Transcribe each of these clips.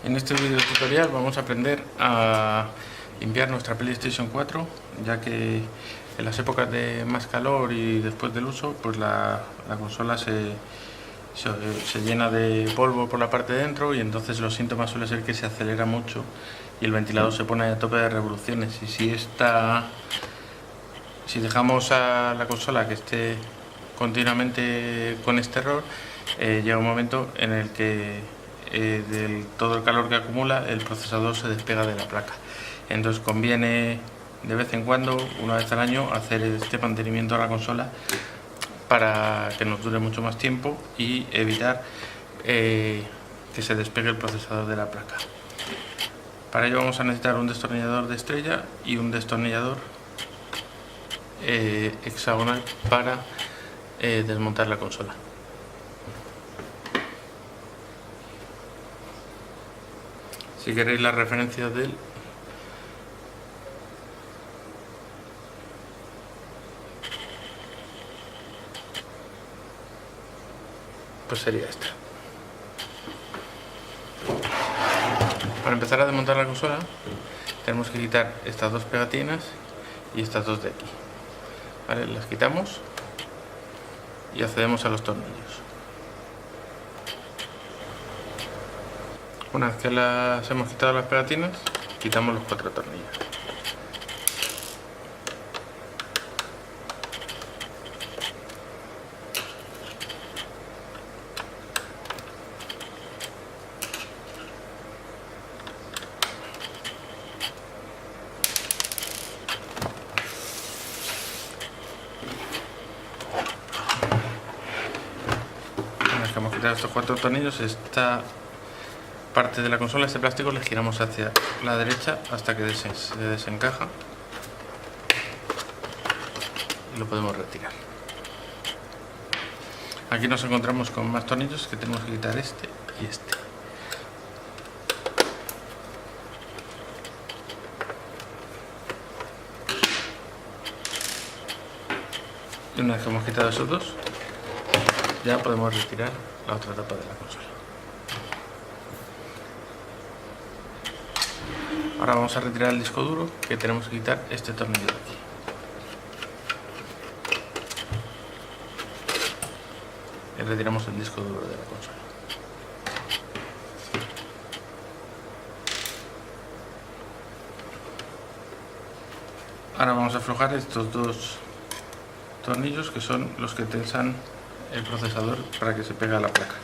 En este video tutorial vamos a aprender a limpiar nuestra PlayStation 4, ya que en las épocas de más calor y después del uso, pues la consola se llena de polvo por la parte de dentro, y entonces los síntomas suelen ser que se acelera mucho y el ventilador se pone a tope de revoluciones. Y si dejamos a la consola que esté continuamente con este error, llega un momento en el que todo el calor que acumula, el procesador se despega de la placa. Entonces conviene de vez en cuando, una vez al año, hacer este mantenimiento a la consola para que nos dure mucho más tiempo y evitar que se despegue el procesador de la placa. Para ello vamos a necesitar un destornillador de estrella y un destornillador hexagonal para desmontar la consola. Si queréis las referencias de él, pues sería esta. Para empezar a desmontar la consola tenemos que quitar estas dos pegatinas y estas dos de aquí, ¿vale? Las quitamos y accedemos a los tornillos. Una vez que las hemos quitado las pegatinas, quitamos los 4 tornillos. Una vez que hemos quitado estos 4 tornillos, esta parte de la consola, este plástico, le giramos hacia la derecha hasta que se desencaja y lo podemos retirar. Aquí nos encontramos con más tornillos que tenemos que quitar, este y este. Y una vez que hemos quitado esos dos, ya podemos retirar la otra tapa de la consola. Ahora vamos a retirar el disco duro, que tenemos que quitar este tornillo de aquí. Y retiramos el disco duro de la consola. Ahora vamos a aflojar estos dos tornillos, que son los que tensan el procesador para que se pegue a la placa.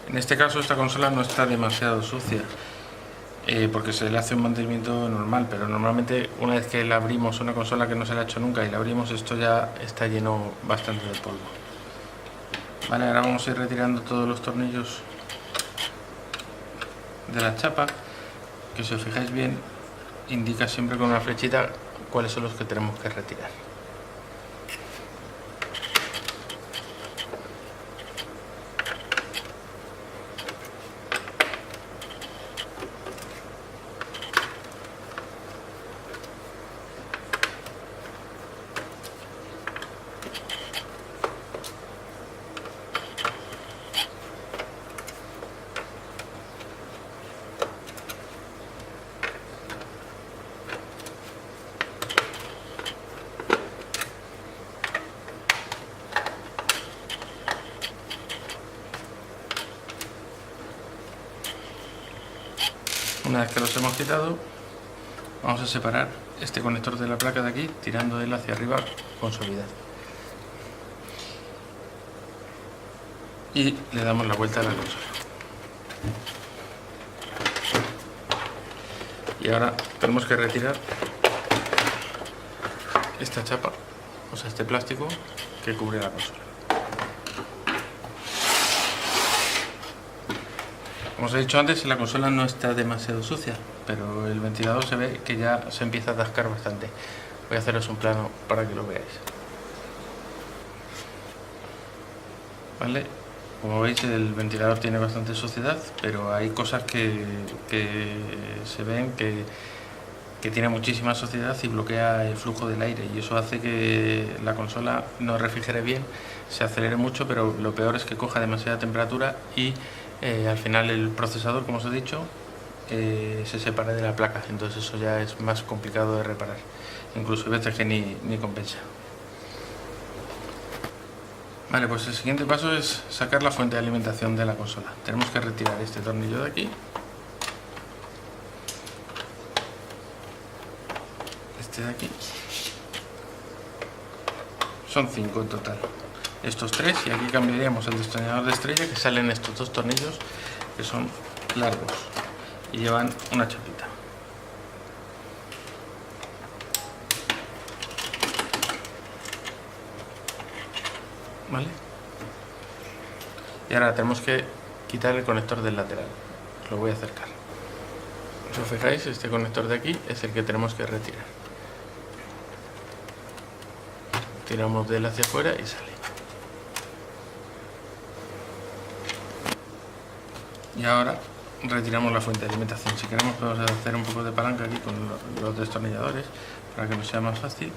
En este caso esta consola no está demasiado sucia, porque se le hace un mantenimiento normal, pero normalmente una vez que la abrimos, una consola que no se la ha hecho nunca, y la abrimos, esto ya está lleno bastante de polvo. Vale, ahora vamos a ir retirando todos los tornillos de la chapa, que si os fijáis bien indica siempre con una flechita cuáles son los que tenemos que retirar. Una vez que los hemos quitado, vamos a separar este conector de la placa de aquí, tirando él hacia arriba con suavidad. Y le damos la vuelta a la consola. Y ahora tenemos que retirar esta chapa, o sea, este plástico que cubre la consola. Como os he dicho antes, la consola no está demasiado sucia, pero el ventilador se ve que ya se empieza a atascar bastante. Voy a haceros un plano para que lo veáis. ¿Vale? Como veis, el ventilador tiene bastante suciedad, pero hay cosas que se ven que que tiene muchísima suciedad y bloquea el flujo del aire, y eso hace que la consola no refrigere bien, se acelere mucho, pero lo peor es que coja demasiada temperatura y al final el procesador, como os he dicho, se separe de la placa. Entonces eso ya es más complicado de reparar, incluso hay veces que ni compensa. Vale, pues el siguiente paso es sacar la fuente de alimentación de la consola. Tenemos que retirar este tornillo de aquí, este de aquí, son 5 en total, estos 3, y aquí cambiaríamos el destornillador de estrella, que salen estos 2 tornillos que son largos y llevan una chapita. ¿Vale? Y ahora tenemos que quitar el conector del lateral. Os lo voy a acercar. Si os fijáis, este conector de aquí es el que tenemos que retirar. Tiramos de él hacia afuera y sale. Y ahora retiramos la fuente de alimentación. Si queremos podemos hacer un poco de palanca aquí con los destornilladores para que nos sea más fácil.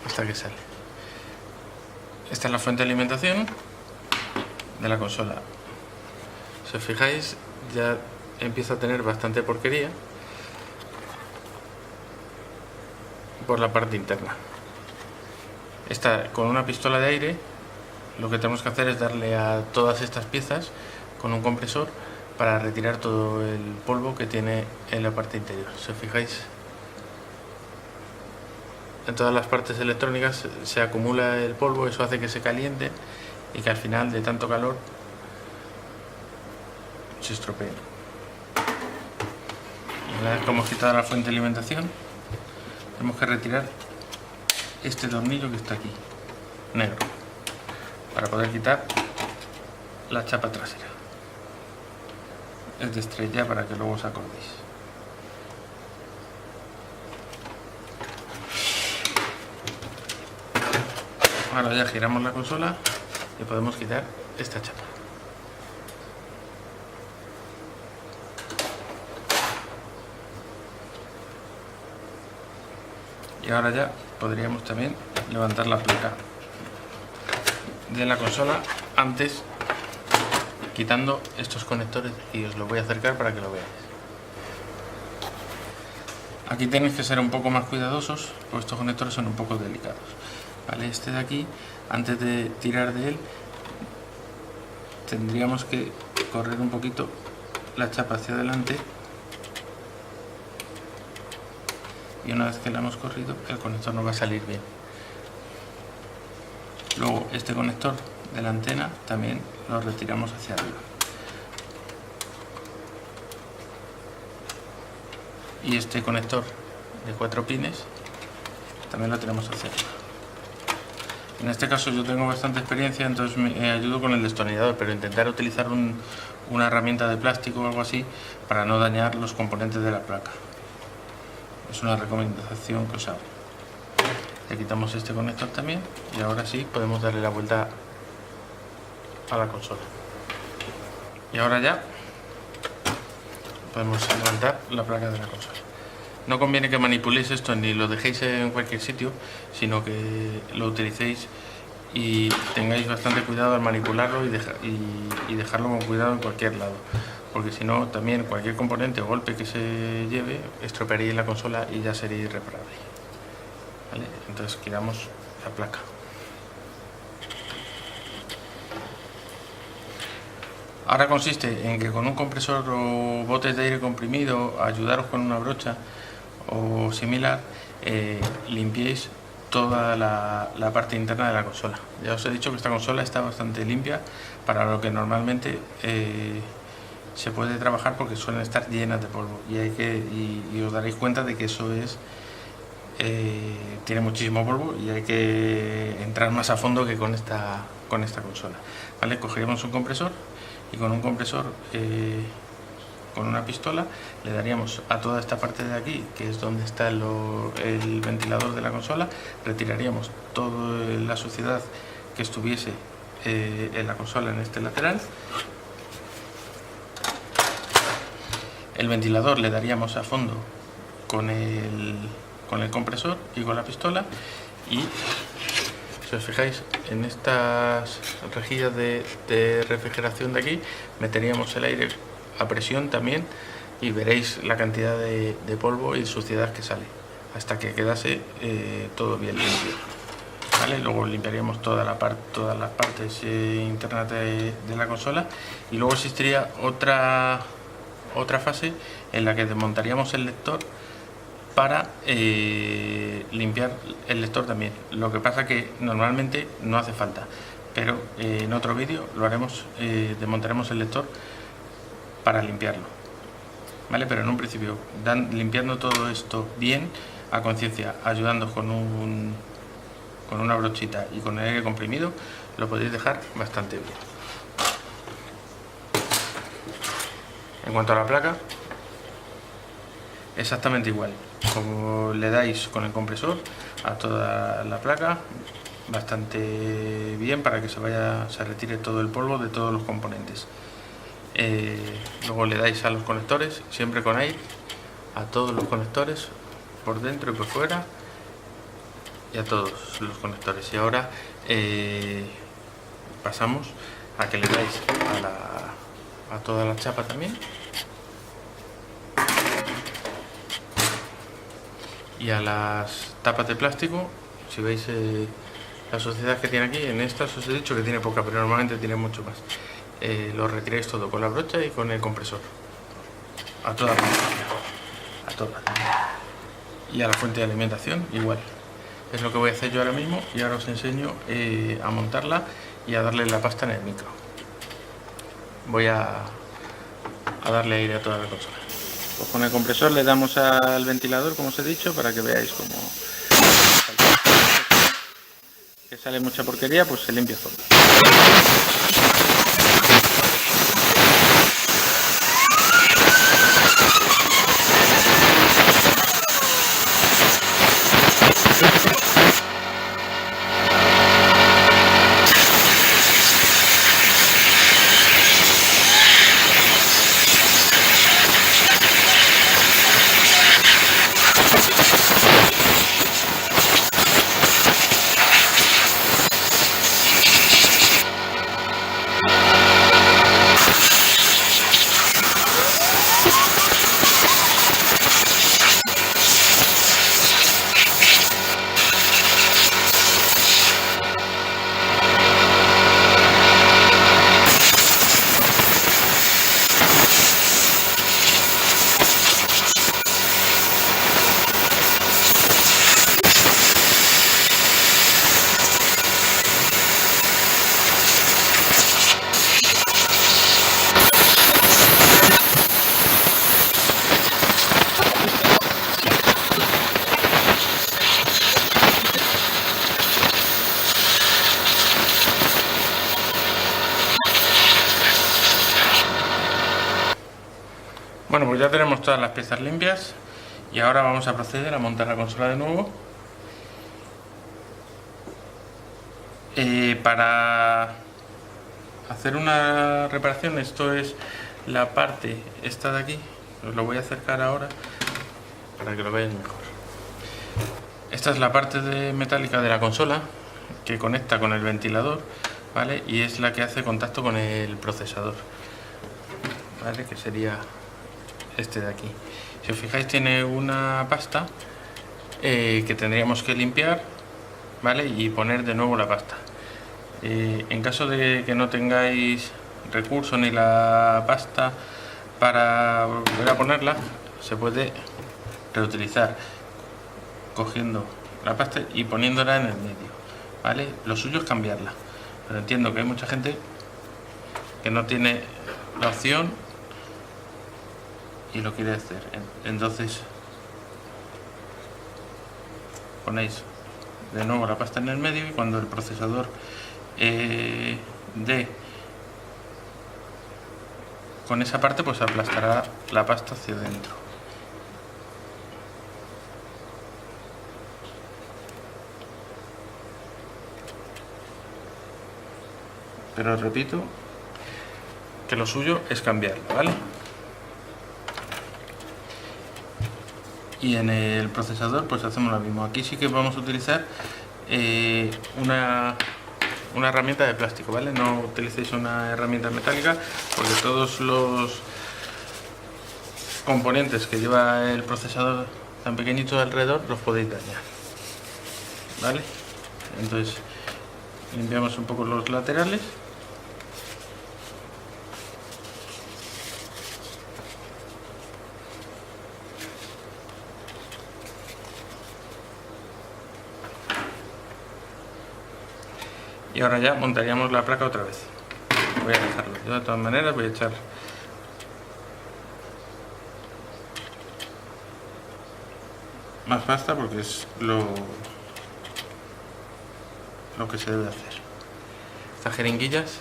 Hasta que sale. Esta es la fuente de alimentación de la consola. Si os fijáis, ya empieza a tener bastante porquería por la parte interna. Con una pistola de aire, lo que tenemos que hacer es darle a todas estas piezas con un compresor para retirar todo el polvo que tiene en la parte interior. Si os fijáis, en todas las partes electrónicas se acumula el polvo, eso hace que se caliente y que al final, de tanto calor, se estropee. Una vez que hemos quitado la fuente de alimentación, tenemos que retirar este tornillo que está aquí, negro, para poder quitar la chapa trasera. Es de estrella, para que luego os acordéis. Ahora ya giramos la consola y podemos quitar esta chapa. Y ahora ya podríamos también levantar la placa de la consola, antes quitando estos conectores, y os lo voy a acercar para que lo veáis. Aquí tenéis que ser un poco más cuidadosos, porque estos conectores son un poco delicados. Vale, este de aquí, antes de tirar de él, tendríamos que correr un poquito la chapa hacia adelante, y una vez que la hemos corrido, el conector no va a salir bien. Luego este conector de la antena también lo retiramos hacia arriba, y este conector de 4 pines también lo tenemos hacia arriba. En este caso yo tengo bastante experiencia, entonces me ayudo con el destornillador, pero intentar utilizar una herramienta de plástico o algo así para no dañar los componentes de la placa. Es una recomendación que os hago. Le quitamos este conector también, y ahora sí podemos darle la vuelta a la consola. Y ahora ya podemos levantar la placa de la consola. No conviene que manipuléis esto ni lo dejéis en cualquier sitio, sino que lo utilicéis y tengáis bastante cuidado al manipularlo y dejarlo con cuidado en cualquier lado, porque si no, también cualquier componente o golpe que se lleve estropearía la consola y ya sería irreparable. ¿Vale? Entonces quitamos la placa. Ahora consiste en que con un compresor o botes de aire comprimido, ayudaros con una brocha o similar, limpiéis toda la parte interna de la consola. Ya os he dicho que esta consola está bastante limpia para lo que normalmente se puede trabajar, porque suelen estar llenas de polvo, y os daréis cuenta de que eso tiene muchísimo polvo y hay que entrar más a fondo que con esta consola. ¿Vale? Cogeríamos un compresor y con un compresor, con una pistola, le daríamos a toda esta parte de aquí, que es donde está el ventilador de la consola, retiraríamos toda la suciedad que estuviese en la consola, en este lateral. El ventilador le daríamos a fondo con el compresor y con la pistola, y si os fijáis en estas rejillas de refrigeración de aquí meteríamos el aire a presión también, y veréis la cantidad de polvo y suciedad que sale hasta que quedase todo bien limpio, ¿vale? Luego limpiaríamos todas las partes internas de la consola, y luego existiría otra fase en la que desmontaríamos el lector para limpiar el lector también. Lo que pasa que normalmente no hace falta, pero en otro vídeo lo haremos, desmontaremos el lector para limpiarlo, ¿vale? Pero en un principio, limpiando todo esto bien, a conciencia, ayudando con una brochita y con el aire comprimido, lo podéis dejar bastante bien. En cuanto a la placa, exactamente igual, como le dais con el compresor a toda la placa, bastante bien para que se retire todo el polvo de todos los componentes. Luego le dais a los conectores, siempre con aire, a todos los conectores, por dentro y por fuera, y a todos los conectores. Y ahora pasamos a que le dais a toda la chapa también, y a las tapas de plástico. Si veis la suciedad que tiene aquí, en estas os he dicho que tiene poca, pero normalmente tiene mucho más. Lo retiráis todo con la brocha y con el compresor, a toda a toda. Y a la fuente de alimentación igual. Es lo que voy a hacer yo ahora mismo, y ahora os enseño a montarla y a darle la pasta en el micro. Voy a darle aire a toda la consola. Pues con el compresor le damos al ventilador, como os he dicho, para que veáis cómo que sale mucha porquería, pues se limpia todo. Bueno, pues ya tenemos todas las piezas limpias, y ahora vamos a proceder a montar la consola de nuevo. Para hacer una reparación, esto es la parte esta de aquí, os lo voy a acercar ahora para que lo veáis mejor. Esta es la parte metálica de la consola que conecta con el ventilador, ¿vale? Y es la que hace contacto con el procesador, ¿vale? Que sería este de aquí. Si os fijáis, tiene una pasta que tendríamos que limpiar, ¿vale? Y poner de nuevo la pasta. En caso de que no tengáis recursos ni la pasta para volver a ponerla, se puede reutilizar cogiendo la pasta y poniéndola en el medio, ¿vale? Lo suyo es cambiarla, pero entiendo que hay mucha gente que no tiene la opción y lo quiere hacer. Entonces ponéis de nuevo la pasta en el medio, y cuando el procesador dé con esa parte, pues aplastará la pasta hacia adentro. pero repito que lo suyo es cambiarlo, ¿vale? Y en el procesador pues hacemos lo mismo. Aquí sí que vamos a utilizar una herramienta de plástico, ¿vale? No utilicéis una herramienta metálica porque todos los componentes que lleva el procesador tan pequeñitos alrededor los podéis dañar, ¿vale? Entonces limpiamos un poco los laterales. Y ahora ya montaríamos la placa otra vez. Voy a dejarlo. Yo de todas maneras voy a echar más pasta porque es lo que se debe hacer. Estas jeringuillas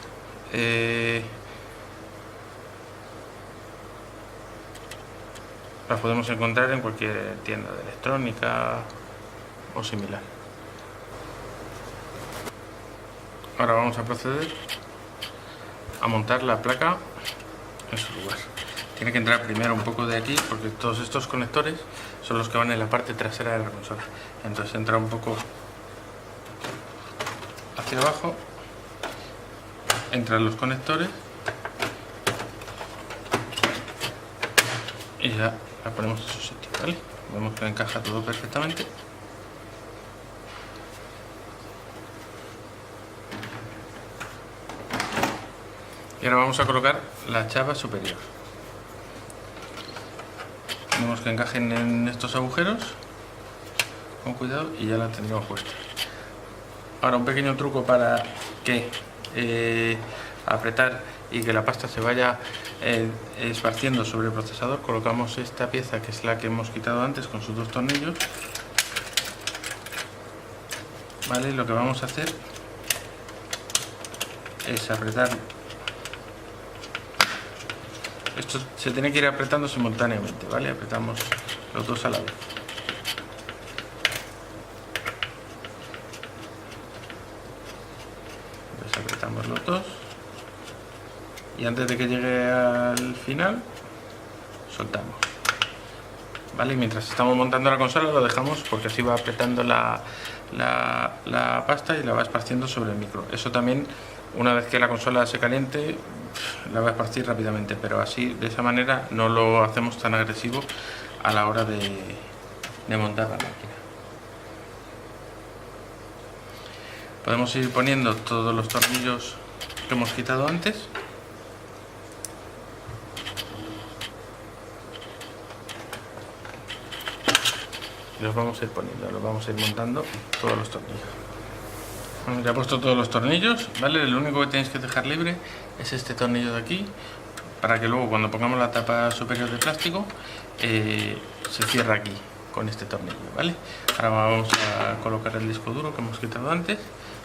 las podemos encontrar en cualquier tienda de electrónica o similar. Ahora vamos a proceder a montar la placa en su lugar. Tiene que entrar primero un poco de aquí porque todos estos conectores son los que van en la parte trasera de la consola. Entonces entra un poco hacia abajo, entran los conectores y ya la ponemos en su sitio, ¿vale? Vemos que encaja todo perfectamente. Y ahora vamos a colocar la chapa superior. Vemos que encajen en estos agujeros con cuidado y ya la tendremos puesta. Ahora un pequeño truco para que apretar y que la pasta se vaya esparciendo sobre el procesador. Colocamos esta pieza que es la que hemos quitado antes con sus dos tornillos, ¿vale? Lo que vamos a hacer es apretar. Esto se tiene que ir apretando simultáneamente, ¿vale? Apretamos los dos a la vez. Entonces apretamos los dos. Y antes de que llegue al final, soltamos. ¿Vale? Y mientras estamos montando la consola lo dejamos porque así va apretando la pasta y la va esparciendo sobre el micro. Eso también, una vez que la consola se caliente, la va a esparcir rápidamente, pero así, de esa manera, no lo hacemos tan agresivo a la hora de montar la máquina. Podemos ir poniendo todos los tornillos que hemos quitado antes. Y los vamos a ir poniendo, los vamos a ir montando todos los tornillos. Bueno, ya he puesto todos los tornillos, ¿vale? Lo único que tenéis que dejar libre es este tornillo de aquí, para que luego cuando pongamos la tapa superior de plástico se cierra aquí con este tornillo, ¿vale? Ahora vamos a colocar el disco duro que hemos quitado antes,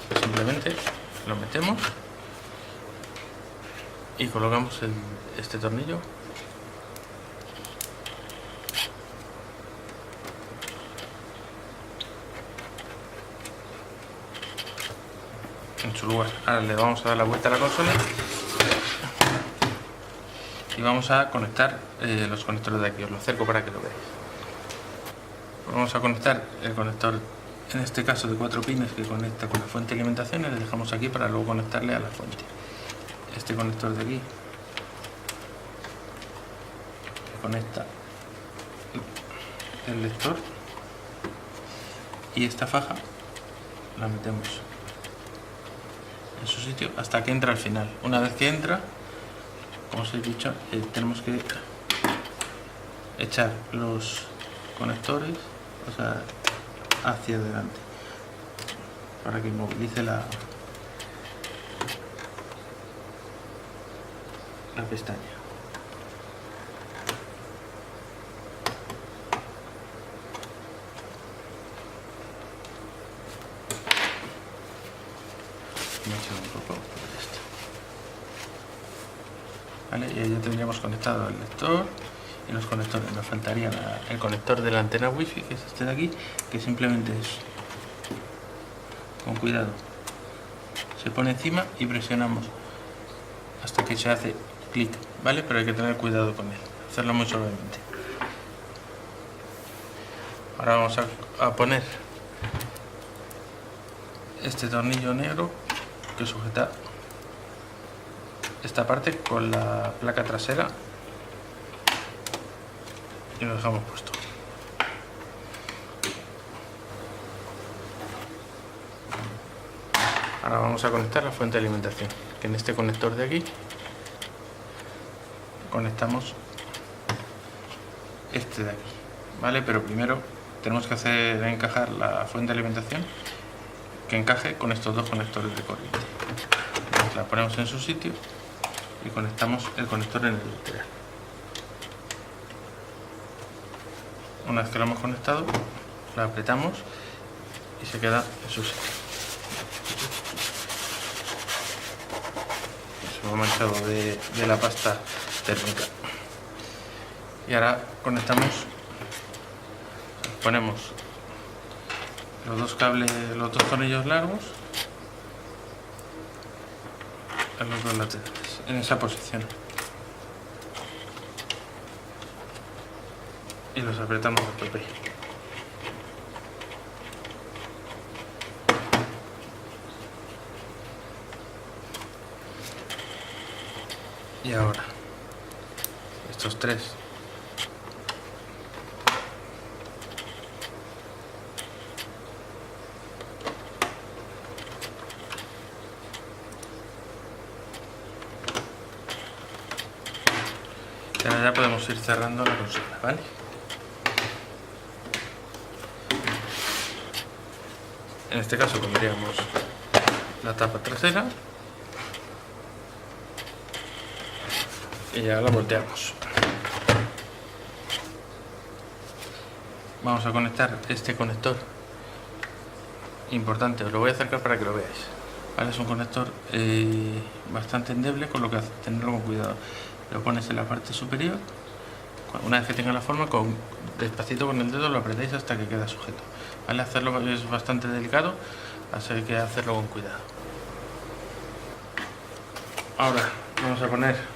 pues simplemente lo metemos y colocamos este tornillo en su lugar. Ahora le vamos a dar la vuelta a la consola y vamos a conectar los conectores de aquí. Os lo acerco para que lo veáis. Vamos a conectar el conector, en este caso de 4 pines, que conecta con la fuente de alimentación, y le dejamos aquí para luego conectarle a la fuente. Este conector de aquí que conecta el lector, y esta faja la metemos en su sitio hasta que entra al final. Una vez que entra, como os he dicho, tenemos que echar los conectores, o sea, hacia adelante para que inmovilice la pestaña. Un poco, ¿vale? Y ya tendríamos conectado el lector y los conectores. Nos faltaría el conector de la antena wifi, que es este de aquí, que simplemente es, con cuidado, se pone encima y presionamos hasta que se hace clic, ¿vale? Pero hay que tener cuidado con él, hacerlo muy suavemente. Ahora vamos a poner este tornillo negro que sujeta esta parte con la placa trasera y lo dejamos puesto. Ahora vamos a conectar la fuente de alimentación, que en este conector de aquí conectamos este de aquí, ¿vale? Pero primero tenemos que hacer encajar la fuente de alimentación que encaje con estos dos conectores de corriente. Entonces la ponemos en su sitio y conectamos el conector en el lateral. Una vez que lo hemos conectado, la apretamos y se queda en su sitio. Se me ha manchado de la pasta térmica. Y ahora conectamos, ponemos los dos cables, los dos tornillos largos en los dos laterales, en esa posición, y los apretamos a tope. Y ahora estos tres y ahora ya podemos ir cerrando la consola, ¿vale? En este caso pondríamos la tapa trasera y ya la volteamos. Vamos a conectar este conector importante, os lo voy a acercar para que lo veáis, ¿vale? Es un conector bastante endeble, con lo que tenerlo con cuidado. Lo pones en la parte superior, una vez que tenga la forma, despacito con el dedo lo apretáis hasta que queda sujeto, ¿vale? Hacerlo es bastante delicado, así que hacerlo con cuidado. Ahora vamos a poner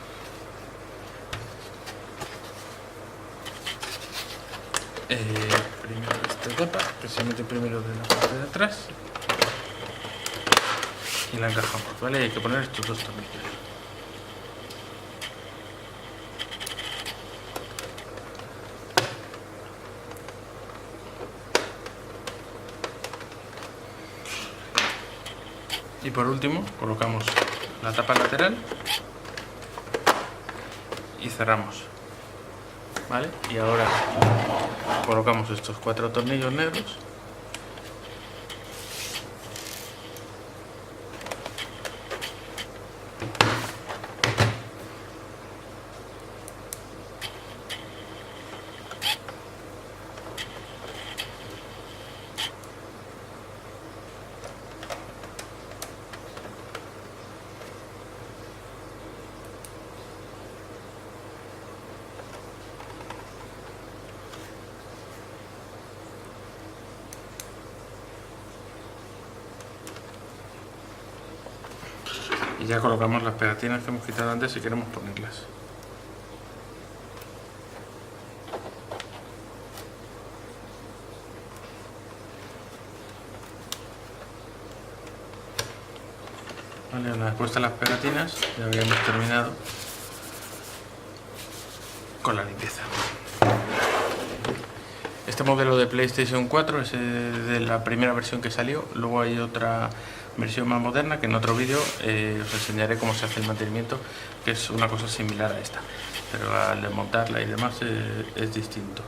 primero esta tapa, que se mete primero de la parte de atrás, y la encajamos, ¿vale? Hay que poner estos dos tornillos. Y por último colocamos la tapa lateral y cerramos, ¿vale? Y ahora colocamos estos 4 tornillos negros y ya colocamos las pegatinas que hemos quitado antes si queremos ponerlas. Vale, una vez puestas las pegatinas ya habíamos terminado con la limpieza. Este modelo de PlayStation 4 es de la primera versión que salió. Luego hay otra versión más moderna que en otro vídeo os enseñaré cómo se hace el mantenimiento, que es una cosa similar a esta, pero al desmontarla y demás es distinto.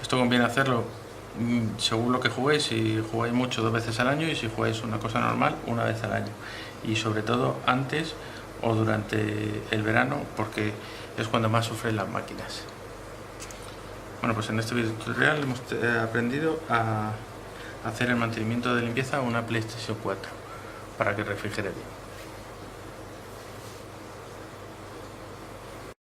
Esto conviene hacerlo según lo que juguéis. Si jugáis mucho, 2 veces al año, y si jugáis una cosa normal, 1 vez al año, y sobre todo antes o durante el verano, porque es cuando más sufren las máquinas. Bueno, pues en este video tutorial hemos aprendido a hacer el mantenimiento de limpieza a una PlayStation 4 para que refrigere bien.